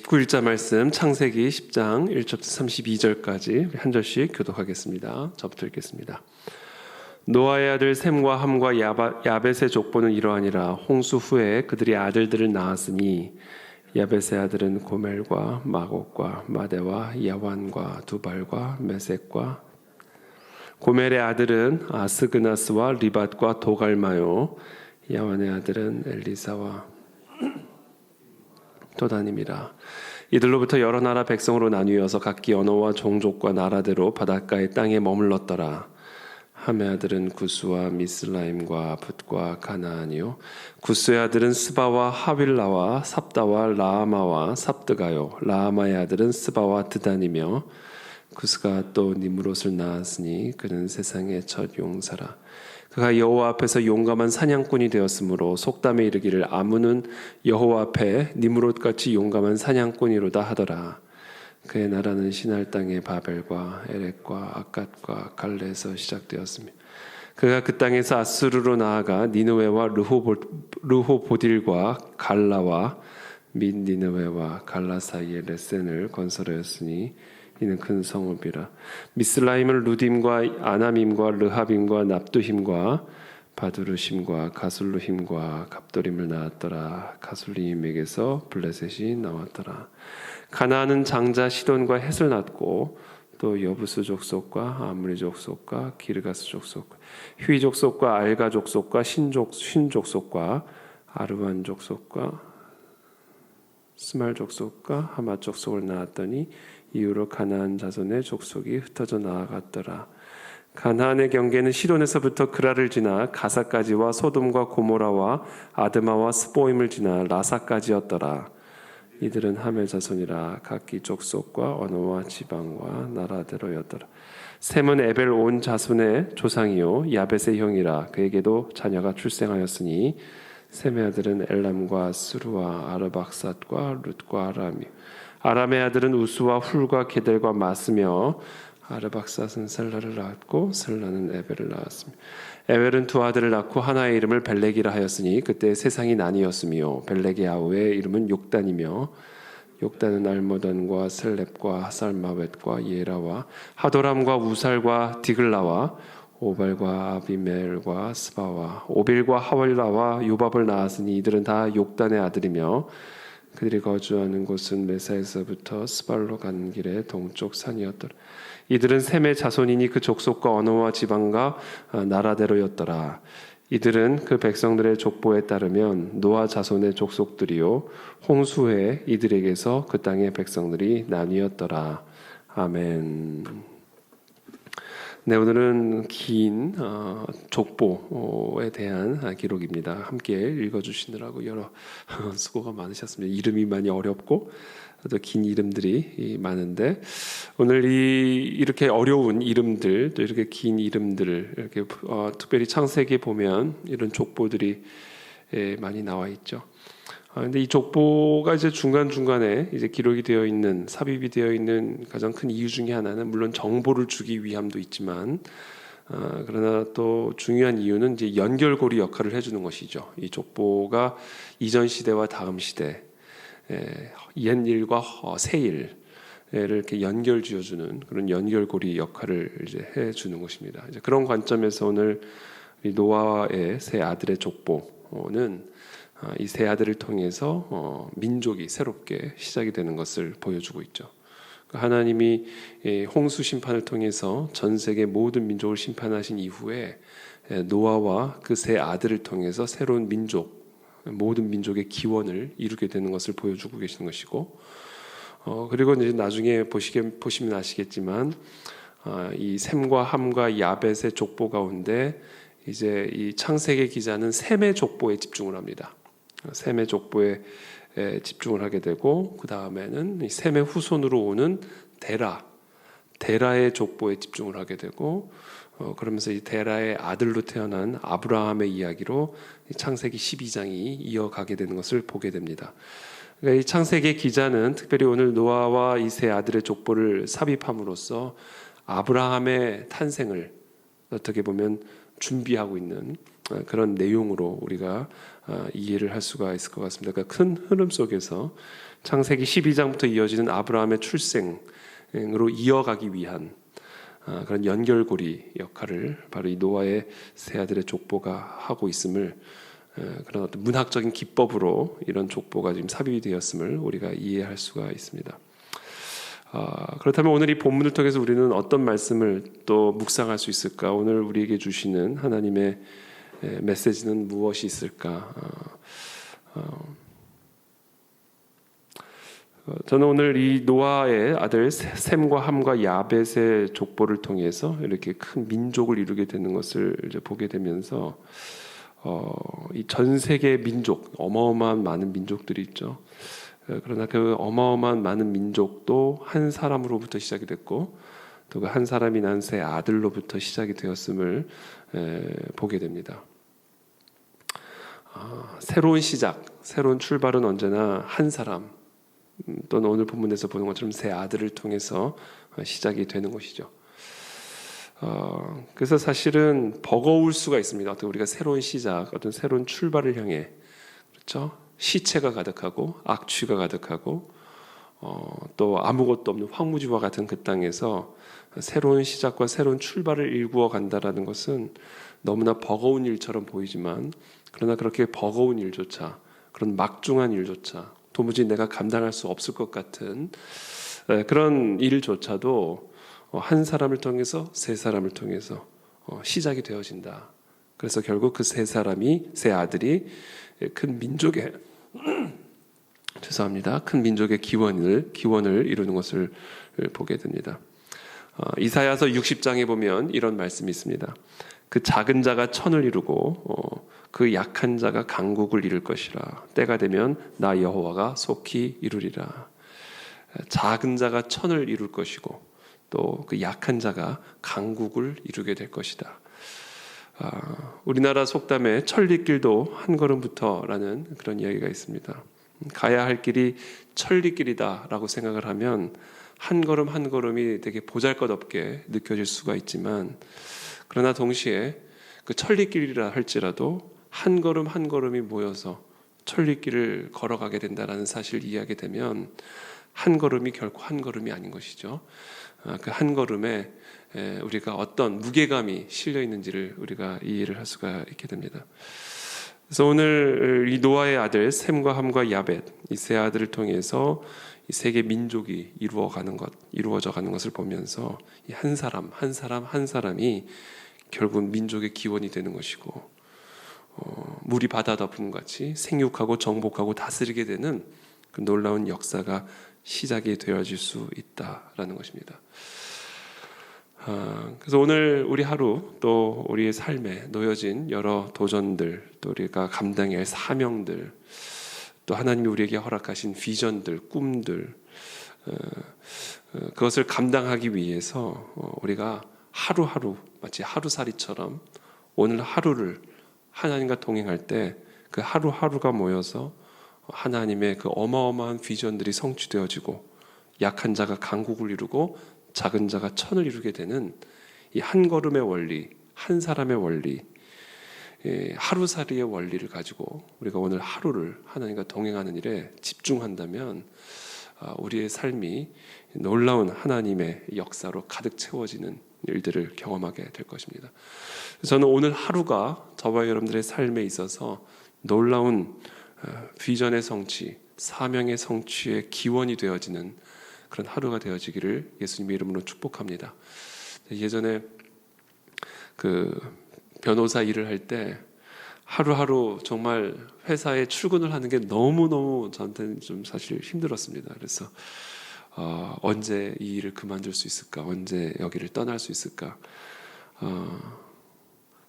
19일자 말씀 창세기 10장 1절부터 32절까지 한 절씩 교독하겠습니다. 저부터 읽겠습니다. 노아의 아들 셈과 함과 야벳의 족보는 이러하니라. 홍수 후에 그들이 아들들을 낳았으니 야벳의 아들은 고멜과 마곡과 마대와 야완과 두발과 메섹과 고멜의 아들은 아스그나스와 리밧과 도갈마요. 야완의 아들은 엘리사와 도다님이라. 이들로부터 여러 나라 백성으로 나뉘어서 각기 언어와 종족과 나라대로 바닷가의 땅에 머물렀더라. 함의 아들은 구스와 미슬라임과 붓과 가나안이요 구스의 아들은 스바와 하윌라와 삽다와 라아마와 삽드가요 라아마의 아들은 스바와 드단이며 구스가 또 니므롯을 낳았으니 그는 세상의 첫 용사라. 그가 여호와 앞에서 용감한 사냥꾼이 되었으므로 속담에 이르기를 아문은 여호와 앞에 니므롯같이 용감한 사냥꾼이로다 하더라. 그의 나라는 시날 땅의 바벨과 에렉과 아갓과 갈레에서 시작되었으며 그가 그 땅에서 아수르로 나아가 니느웨와 르호보딜과 갈라와 및 니느웨와 갈라 사이에 레센을 건설하였으니 이는 큰 성읍이라. 미슬라임은 루딤과 아나밈과 르하빔과 납두힘과 바두르심과 가술루힘과 갑도림을 낳았더라. 가술림에게서 블레셋이 나왔더라. 가나안은 장자 시돈과 헷을 낳고 또 여부스 족속과 아므리 족속과 기르가스 족속과 휘 족속과 알가 족속과 신 족속과 아르완 족속과 스말 족속과 하마 족속을 낳았더니 이후로 가나안 자손의 족속이 흩어져 나아갔더라. 가나안의 경계는 시돈에서부터 그라를 지나 가사까지와 소돔과 고모라와 아드마와 스보임을 지나 라사까지였더라. 이들은 함의 자손이라 각기 족속과 언어와 지방과 나라대로였더라. 셈은 에벨 온 자손의 조상이요 야벳의 형이라. 그에게도 자녀가 출생하였으니 셈의 아들은 엘람과 스루와 아르박삿과 룻과 아람이. 아람의 아들은 우스와 훌과 게델과 마스며 아르박삿은 셀라를 낳았고 셀라는 에벨을 낳았습니다. 에벨은 두 아들을 낳고 하나의 이름을 벨렉이라 하였으니 그때 세상이 나뉘었으며 벨렉의 아우의 이름은 욕단이며 욕단은 알모단과 셀렙과 하살마웻과 예라와 하도람과 우살과 디글라와 오발과 아비멜과 스바와 오빌과 하월라와 요밥을 낳았으니 이들은 다 욕단의 아들이며 그들이 거주하는 곳은 메사에서부터 스발로 가는 길의 동쪽 산이었더라. 이들은 셈의 자손이니 그 족속과 언어와 지방과 나라대로였더라. 이들은 그 백성들의 족보에 따르면 노아 자손의 족속들이요 홍수에 이들에게서 그 땅의 백성들이 나뉘었더라. 아멘. 네, 오늘은 긴 족보에 대한 기록입니다. 함께 읽어주시느라고 여러 수고가 많으셨습니다. 이름이 많이 어렵고 또 긴 이름들이 많은데 오늘 이렇게 어려운 이름들 또 이렇게 긴 이름들을 이렇게 특별히 창세기에 보면 이런 족보들이 많이 나와 있죠. 근데 이 족보가 이제 중간중간에 이제 기록이 되어 있는 삽입이 되어 있는 가장 큰 이유 중에 하나는 물론 정보를 주기 위함도 있지만 그러나 또 중요한 이유는 이제 연결고리 역할을 해주는 것이죠. 이 족보가 이전 시대와 다음 시대 옛 일과 새 일을 이렇게 연결 지어주는 그런 연결고리 역할을 이제 해주는 것입니다. 이제 그런 관점에서 오늘 노아의 세 아들의 족보는 이 세 아들을 통해서 민족이 새롭게 시작이 되는 것을 보여주고 있죠. 하나님이 홍수 심판을 통해서 전 세계 모든 민족을 심판하신 이후에 노아와 그 세 아들을 통해서 새로운 민족, 모든 민족의 기원을 이루게 되는 것을 보여주고 계시는 것이고, 그리고 이제 나중에 보시면 아시겠지만 이 셈과 함과 야벳의 족보 가운데 이제 이 창세기 기자는 셈의 족보에 집중을 합니다. 셈의 족보에 집중을 하게 되고 그 다음에는 이 셈의 후손으로 오는 데라의 족보에 집중을 하게 되고 그러면서 이 데라의 아들로 태어난 아브라함의 이야기로 창세기 12장이 이어가게 되는 것을 보게 됩니다. 그러니까 이 창세기 기자는 특별히 오늘 노아와 이 세 아들의 족보를 삽입함으로써 아브라함의 탄생을 어떻게 보면 준비하고 있는 그런 내용으로 우리가 이해를 할 수가 있을 것 같습니다. 그러니까 큰 흐름 속에서 창세기 12장부터 이어지는 아브라함의 출생으로 이어가기 위한 그런 연결고리 역할을 바로 이 노아의 세 아들의 족보가 하고 있음을, 그런 어떤 문학적인 기법으로 이런 족보가 지금 삽입이 되었음을 우리가 이해할 수가 있습니다. 그렇다면 오늘 이 본문을 통해서 우리는 어떤 말씀을 또 묵상할 수 있을까? 오늘 우리에게 주시는 하나님의 메시지는 무엇이 있을까? 저는 오늘 이 노아의 아들 셈과 함과 야벳의 족보를 통해서 이렇게 큰 민족을 이루게 되는 것을 이제 보게 되면서 이 전 세계 민족, 어마어마한 많은 민족들이 있죠. 그러나 그 어마어마한 많은 민족도 한 사람으로부터 시작이 됐고 또 그 한 사람이 낳은 세 아들로부터 시작이 되었음을 보게 됩니다. 새로운 시작, 새로운 출발은 언제나 한 사람 또는 오늘 본문에서 보는 것처럼 세 아들을 통해서 시작이 되는 것이죠. 그래서 사실은 버거울 수가 있습니다. 어떤 우리가 새로운 시작, 어떤 새로운 출발을 향해, 그렇죠? 시체가 가득하고 악취가 가득하고 또 아무것도 없는 황무지와 같은 그 땅에서 새로운 시작과 새로운 출발을 일구어 간다라는 것은 너무나 버거운 일처럼 보이지만, 그러나 그렇게 버거운 일조차, 그런 막중한 일조차, 도무지 내가 감당할 수 없을 것 같은 그런 일조차도 한 사람을 통해서 세 사람을 통해서 시작이 되어진다. 그래서 결국 그 세 아들이 큰 민족의 큰 민족의 기원을 이루는 것을 보게 됩니다. 이사야서 60장에 보면 이런 말씀이 있습니다. 그 작은 자가 천을 이루고 그 약한 자가 강국을 이룰 것이라. 때가 되면 나 여호와가 속히 이루리라. 작은 자가 천을 이룰 것이고 또 그 약한 자가 강국을 이루게 될 것이다. 우리나라 속담에 천리길도 한 걸음부터라는 그런 이야기가 있습니다. 가야 할 길이 천리길이다라고 생각을 하면 한 걸음 한 걸음이 되게 보잘것없게 느껴질 수가 있지만, 그러나 동시에 그 천리길이라 할지라도 한 걸음 한 걸음이 모여서 천리길을 걸어가게 된다라는 사실을 이해하게 되면 한 걸음이 결코 한 걸음이 아닌 것이죠. 그 한 걸음에 우리가 어떤 무게감이 실려 있는지를 우리가 이해를 할 수가 있게 됩니다. 그래서 오늘 이 노아의 아들 셈과 함과 야벳, 이 세 아들을 통해서 이 세계 민족이 이루어져 가는 것을 보면서 이 한 사람이 결국 민족의 기원이 되는 것이고, 물이 바다 덮음 같이 생육하고 정복하고 다스리게 되는 그 놀라운 역사가 시작이 되어질 수 있다라는 것입니다. 그래서 오늘 우리 하루 또 우리의 삶에 놓여진 여러 도전들, 또 우리가 감당해야 할 사명들, 또 하나님이 우리에게 허락하신 비전들, 꿈들, 그것을 감당하기 위해서 우리가 하루하루 마치 하루살이처럼 오늘 하루를 하나님과 동행할 때 그 하루하루가 모여서 하나님의 그 어마어마한 비전들이 성취되어지고 약한 자가 강국을 이루고 작은 자가 천을 이루게 되는 이 한 걸음의 원리, 한 사람의 원리, 하루살이의 원리를 가지고 우리가 오늘 하루를 하나님과 동행하는 일에 집중한다면 우리의 삶이 놀라운 하나님의 역사로 가득 채워지는 일들을 경험하게 될 것입니다. 저는 오늘 하루가 저와 여러분들의 삶에 있어서 놀라운 비전의 성취, 사명의 성취의 기원이 되어지는 그런 하루가 되어지기를 예수님의 이름으로 축복합니다. 예전에 그 변호사 일을 할 때 하루하루 정말 회사에 출근을 하는 게 너무너무 저한테는 좀 사실 힘들었습니다. 그래서 언제 이 일을 그만둘 수 있을까? 언제 여기를 떠날 수 있을까?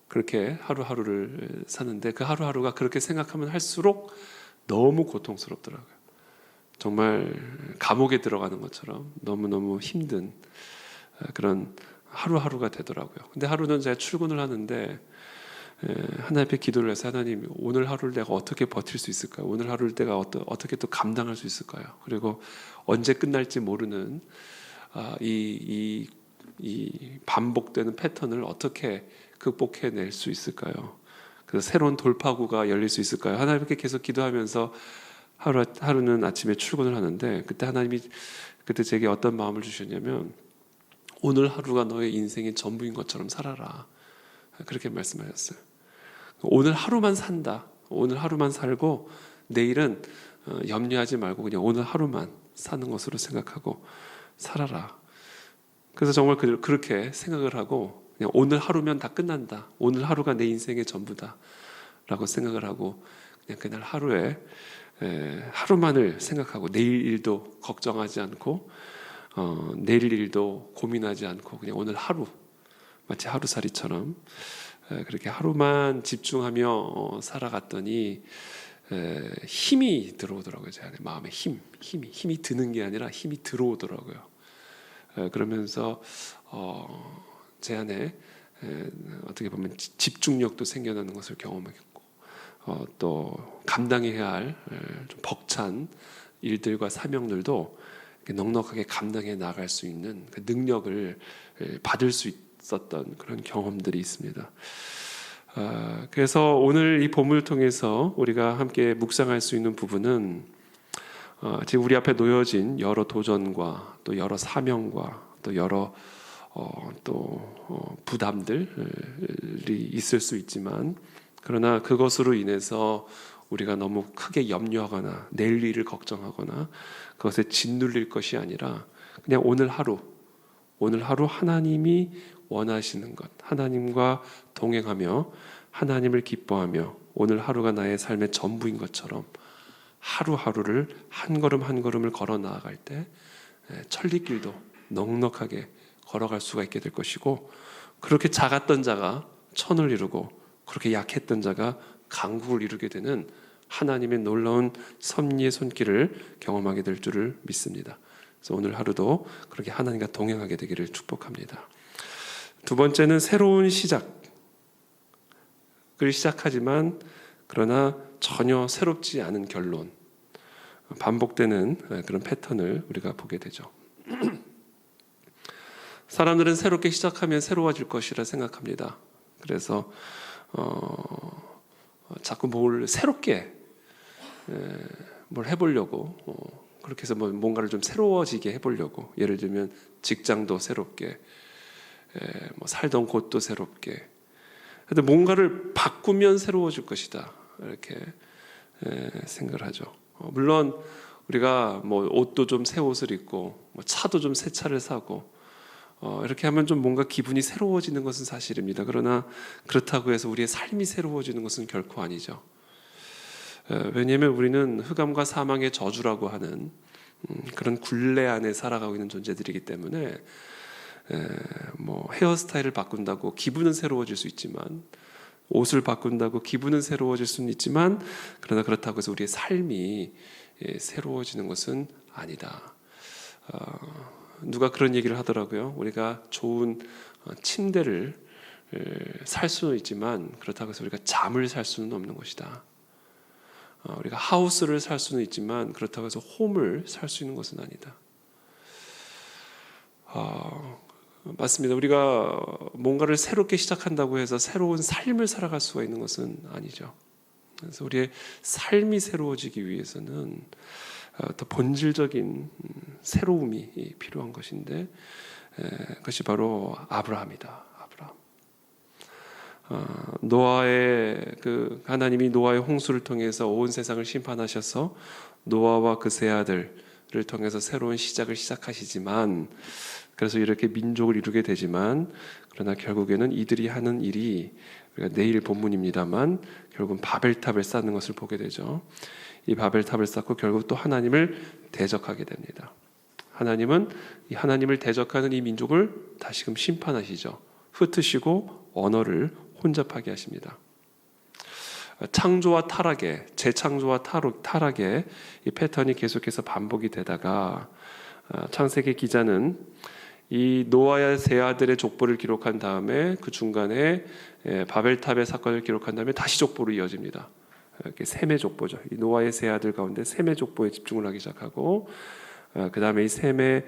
그렇게 하루하루를 사는데 그 하루하루가 그렇게 생각하면 할수록 너무 고통스럽더라고요. 정말 감옥에 들어가는 것처럼 너무너무 힘든 그런 하루하루가 되더라고요. 근데 하루는 제가 출근을 하는데 하나님 앞에 기도를 해서 하나님 오늘 하루를 내가 어떻게 버틸 수 있을까요? 오늘 하루를 내가 어떻게 또 감당할 수 있을까요? 그리고 언제 끝날지 모르는 이 반복되는 패턴을 어떻게 극복해낼 수 있을까요? 그래서 새로운 돌파구가 열릴 수 있을까요? 하나님께 계속 기도하면서 하루는 아침에 출근을 하는데 그때 하나님이 그때 제게 어떤 마음을 주셨냐면 오늘 하루가 너의 인생의 전부인 것처럼 살아라. 그렇게 말씀하셨어요. 오늘 하루만 산다. 오늘 하루만 살고 내일은 염려하지 말고 그냥 오늘 하루만 사는 것으로 생각하고 살아라. 그래서 정말 그렇게 생각을 하고 그냥 오늘 하루면 다 끝난다. 오늘 하루가 내 인생의 전부다. 라고 생각을 하고 그냥 그날 하루만을 생각하고 내일 일도 걱정하지 않고 내일 일도 고민하지 않고 그냥 오늘 하루 마치 하루살이처럼 그렇게 하루만 집중하며 살아갔더니 힘이 들어오더라고요. 제 안에 마음에 힘이 드는 게 아니라 힘이 들어오더라고요. 그러면서 제 안에 어떻게 보면 집중력도 생겨나는 것을 경험했고 또 감당해야 할 좀 벅찬 일들과 사명들도 넉넉하게 감당해 나갈 수 있는 그 능력을 받을 수 있었던 그런 경험들이 있습니다. 그래서 오늘 이 본문을 통해서 우리가 함께 묵상할 수 있는 부분은 지금 우리 앞에 놓여진 여러 도전과 또 여러 사명과 또 여러 부담들이 있을 수 있지만 그러나 그것으로 인해서 우리가 너무 크게 염려하거나 내일 일을 걱정하거나 그것에 짓눌릴 것이 아니라 그냥 오늘 하루 하나님이 원하시는 것, 하나님과 동행하며 하나님을 기뻐하며 오늘 하루가 나의 삶의 전부인 것처럼 하루하루를 한 걸음 한 걸음을 걸어 나아갈 때 천리길도 넉넉하게 걸어갈 수가 있게 될 것이고 그렇게 작았던 자가 천을 이루고 그렇게 약했던 자가 강국을 이루게 되는 하나님의 놀라운 섭리의 손길을 경험하게 될 줄을 믿습니다. 그래서 오늘 하루도 그렇게 하나님과 동행하게 되기를 축복합니다. 두 번째는 새로운 시작을 시작하지만 그러나 전혀 새롭지 않은 결론, 반복되는 그런 패턴을 우리가 보게 되죠. 사람들은 새롭게 시작하면 새로워질 것이라 생각합니다. 그래서 자꾸 뭘 새롭게 뭘 해보려고 그렇게 해서 뭔가를 좀 새로워지게 해보려고 예를 들면 직장도 새롭게 살던 곳도 새롭게 근데 뭔가를 바꾸면 새로워질 것이다 이렇게 생각을 하죠. 물론 우리가 뭐 옷도 좀 새 옷을 입고 뭐 차도 좀 새 차를 사고 이렇게 하면 좀 뭔가 기분이 새로워지는 것은 사실입니다. 그러나 그렇다고 해서 우리의 삶이 새로워지는 것은 결코 아니죠. 왜냐하면 우리는 흑암과 사망의 저주라고 하는 그런 굴레 안에 살아가고 있는 존재들이기 때문에 뭐 헤어스타일을 바꾼다고 기분은 새로워질 수 있지만 옷을 바꾼다고 기분은 새로워질 수는 있지만 그러나 그렇다고 해서 우리의 삶이 새로워지는 것은 아니다. 누가 그런 얘기를 하더라고요. 우리가 좋은 침대를 살 수는 있지만 그렇다고 해서 우리가 잠을 살 수는 없는 것이다. 우리가 하우스를 살 수는 있지만 그렇다고 해서 홈을 살 수 있는 것은 아니다. 맞습니다. 우리가 뭔가를 새롭게 시작한다고 해서 새로운 삶을 살아갈 수가 있는 것은 아니죠. 그래서 우리의 삶이 새로워지기 위해서는 더 본질적인 새로움이 필요한 것인데 그것이 바로 아브라함이다. 노아의 하나님이 노아의 홍수를 통해서 온 세상을 심판하셔서 노아와 그 세 아들을 통해서 새로운 시작을 시작하시지만 그래서 이렇게 민족을 이루게 되지만 그러나 결국에는 이들이 하는 일이 우리가 내일 본문입니다만 결국은 바벨탑을 쌓는 것을 보게 되죠. 이 바벨탑을 쌓고 결국 또 하나님을 대적하게 됩니다. 하나님은 이 하나님을 대적하는 이 민족을 다시금 심판하시죠. 흩으시고 언어를 혼잡하게 하십니다. 창조와 타락의 재창조와 타락의 이 패턴이 계속해서 반복이 되다가 창세기 기자는 이 노아의 세 아들의 족보를 기록한 다음에 그 중간에 바벨탑의 사건을 기록한 다음에 다시 족보로 이어집니다. 이렇게 셈의 족보죠. 이 노아의 세 아들 가운데 셈의 족보에 집중을 하기 시작하고 그 다음에 이 셈의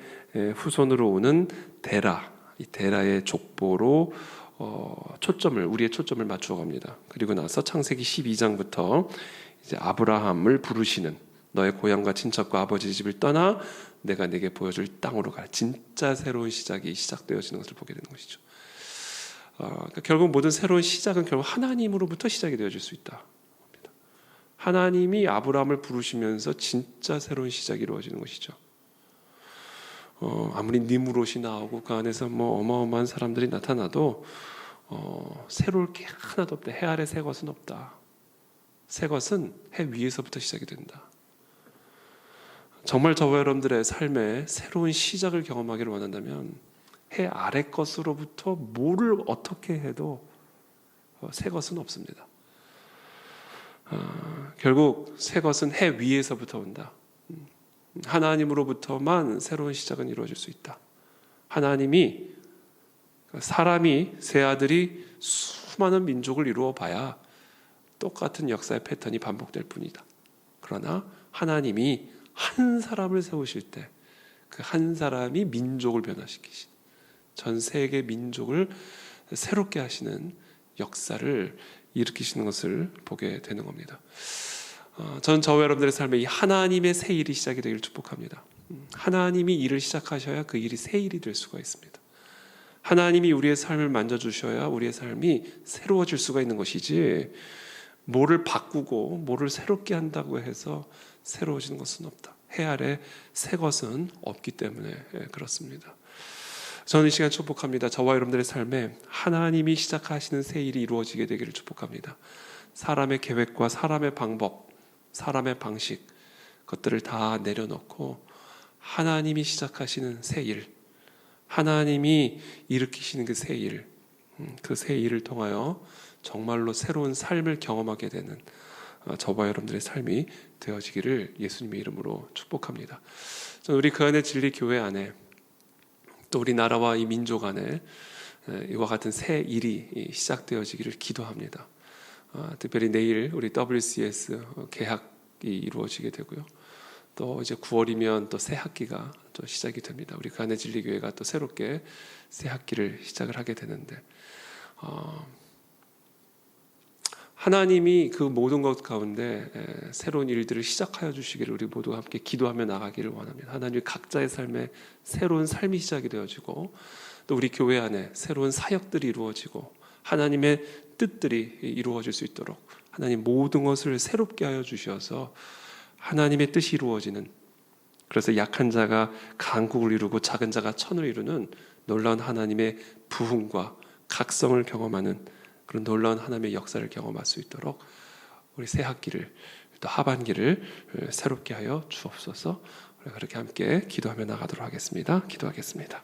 후손으로 오는 데라, 이 데라의 족보로 우리의 초점을 맞추어 갑니다. 그리고 나서 창세기 12장부터 이제 아브라함을 부르시는, 너의 고향과 친척과 아버지 집을 떠나 내가 내게 보여줄 땅으로 가라. 진짜 새로운 시작이 시작되어지는 것을 보게 되는 것이죠. 그러니까 결국 모든 새로운 시작은 결국 하나님으로부터 시작이 되어질 수 있다. 하나님이 아브라함을 부르시면서 진짜 새로운 시작이 이루어지는 것이죠. 아무리 니무롯이 나오고 그 안에서 뭐 어마어마한 사람들이 나타나도 새로울 게 하나도 없다. 해 아래 새 것은 없다. 새 것은 해 위에서부터 시작이 된다. 정말 저와 여러분들의 삶에 새로운 시작을 경험하기를 원한다면 해 아래 것으로부터 뭐를 어떻게 해도 새 것은 없습니다. 결국 새 것은 해 위에서부터 온다. 하나님으로부터만 새로운 시작은 이루어질 수 있다. 사람이 새 아들이 수많은 민족을 이루어 봐야 똑같은 역사의 패턴이 반복될 뿐이다. 그러나 하나님이 한 사람을 세우실 때 그 한 사람이 민족을 변화시키신, 전 세계 민족을 새롭게 하시는 역사를 일으키시는 것을 보게 되는 겁니다. 저는 저와 여러분들의 삶에 이 하나님의 새 일이 시작이 되기를 축복합니다. 하나님이 일을 시작하셔야 그 일이 새 일이 될 수가 있습니다. 하나님이 우리의 삶을 만져주셔야 우리의 삶이 새로워질 수가 있는 것이지, 뭐를 바꾸고 뭐를 새롭게 한다고 해서 새로워지는 것은 없다. 해 아래 새 것은 없기 때문에 그렇습니다. 저는 이 시간 축복합니다. 저와 여러분들의 삶에 하나님이 시작하시는 새 일이 이루어지게 되기를 축복합니다. 사람의 계획과 사람의 방법, 사람의 방식, 그것들을 다 내려놓고 하나님이 시작하시는 새 일, 하나님이 일으키시는 그 새 일, 그 새 일을 통하여 정말로 새로운 삶을 경험하게 되는 저와 여러분들의 삶이 되어지기를 예수님의 이름으로 축복합니다. 저는 우리 그 안에 진리 교회 안에, 또 우리 나라와 이 민족 안에 이와 같은 새 일이 시작되어지기를 기도합니다. 특별히 내일 우리 WCS 개학이 이루어지게 되고요. 또 이제 9월이면 또 새 학기가 또 시작이 됩니다. 우리 그 안에 진리 교회가 또 새롭게 새 학기를 시작을 하게 되는데, 하나님이 그 모든 것 가운데 새로운 일들을 시작하여 주시기를 우리 모두 함께 기도하며 나가기를 원합니다. 하나님 각자의 삶에 새로운 삶이 시작이 되어지고, 또 우리 교회 안에 새로운 사역들이 이루어지고 하나님의 뜻들이 이루어질 수 있도록 하나님 모든 것을 새롭게 하여 주셔서 하나님의 뜻이 이루어지는, 그래서 약한 자가 강국을 이루고 작은 자가 천을 이루는 놀라운 하나님의 부흥과 각성을 경험하는 그런 놀라운 하나님의 역사를 경험할 수 있도록 우리 새 학기를, 또 하반기를 새롭게 하여 주옵소서. 그렇게 함께 기도하며 나가도록 하겠습니다. 기도하겠습니다.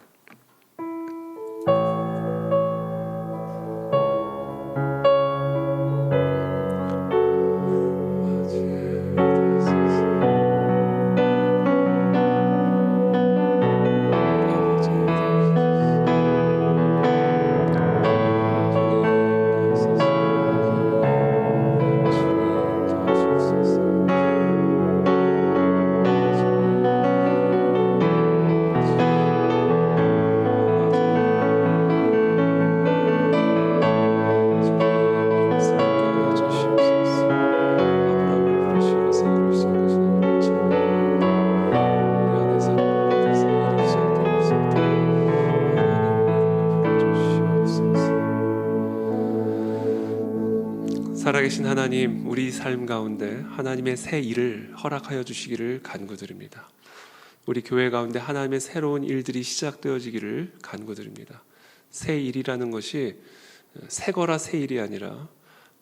살아계신 하나님, 우리 삶 가운데 하나님의 새 일을 허락하여 주시기를 간구드립니다. 우리 교회 가운데 하나님의 새로운 일들이 시작되어지기를 간구드립니다. 새 일이라는 것이 새거라 새 일이 아니라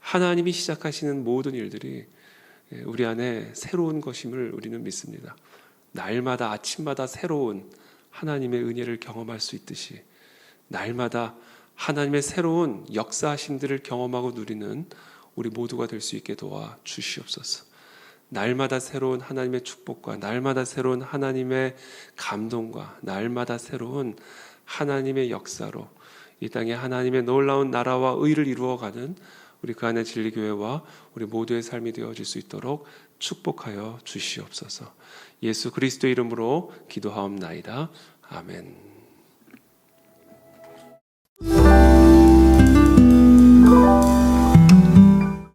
하나님이 시작하시는 모든 일들이 우리 안에 새로운 것임을 우리는 믿습니다. 날마다 아침마다 새로운 하나님의 은혜를 경험할 수 있듯이 날마다 하나님의 새로운 역사하심들을 경험하고 누리는 우리 모두가 될 수 있게 도와 주시옵소서. 날마다 새로운 하나님의 축복과 날마다 새로운 하나님의 감동과 날마다 새로운 하나님의 역사로 이 땅에 하나님의 놀라운 나라와 의를 이루어가는 우리 그 안에 진리교회와 우리 모두의 삶이 되어질 수 있도록 축복하여 주시옵소서. 예수 그리스도의 이름으로 기도하옵나이다. 아멘.